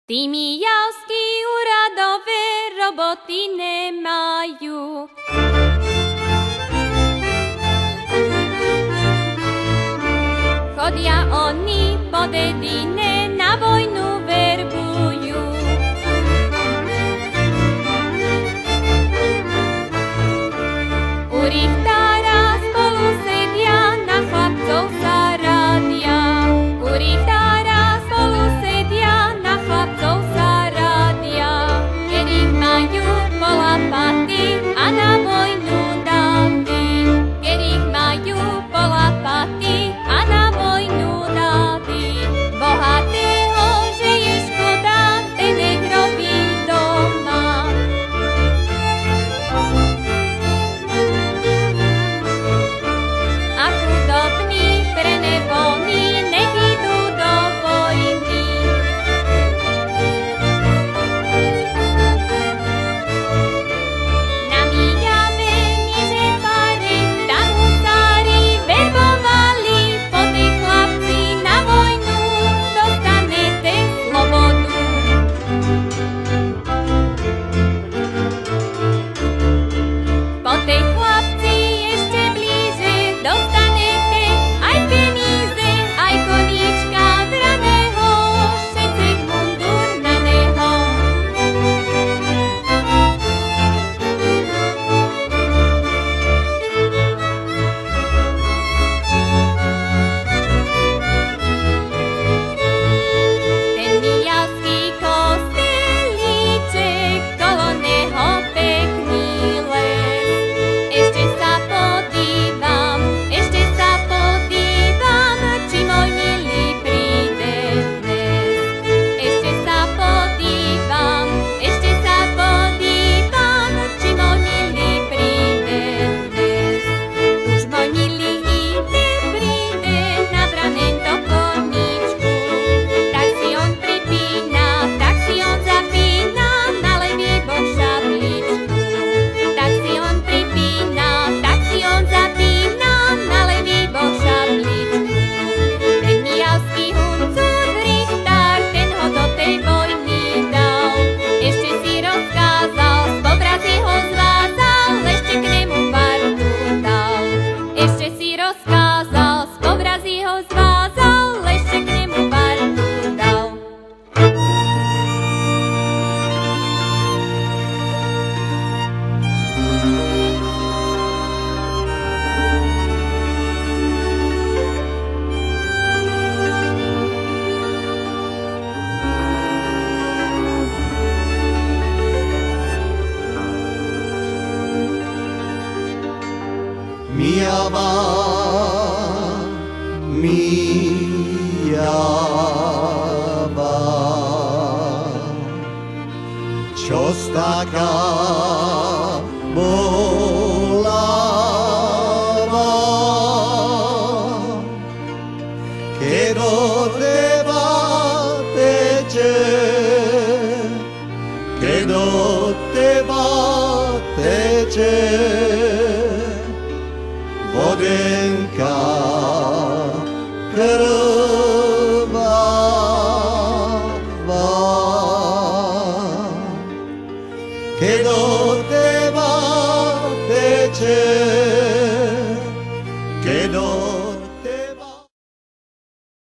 Tí mijavskí úradové roboty nemajú. Chodia oni po dedine, na vojnu verbujú. U richtára spolu sedia, na chlapcov sa radia. U richtára spolu sedia, na chlapcov sa radia. Keď ich majú polapaty a na vojnu dáty. Keď ich majú polapaty a na vojnu dáty. Bohatého, že je škoda, ten nech robí doma. A chudobní pre nevoľní nech idú do vojny. Na Mijave niže fary, tam husári verbovali, po tej chlapci na vojnu dostanete slobodu. Po tej chlapci ešte blíže dostanete aj peníze, aj koníčka draného, šecek mundurnaného. Ten mijavský kostelíček, kolo neho pekný les. Ešte sa podívam, či môj milý príde dnes. Ešte sa podívam, či môj milý príde dnes. Už môj milý príde na branento koníčku. Tak si on pripína, tak si on zapína na levý bok šabličku. Tak si on pripína, tak si on zapína na levý bok šabličku. Ten mijavský huncúr richtár, ten ho do tej vojny dal. Ešte si rozkázal, spobraz jeho zvázal, ešte k nemu partu dal. Ešte si rozkázal, spobraz jeho zvázal, ešte k nemu partu dal. Mijava, Mijava, čož taká bolava, keď od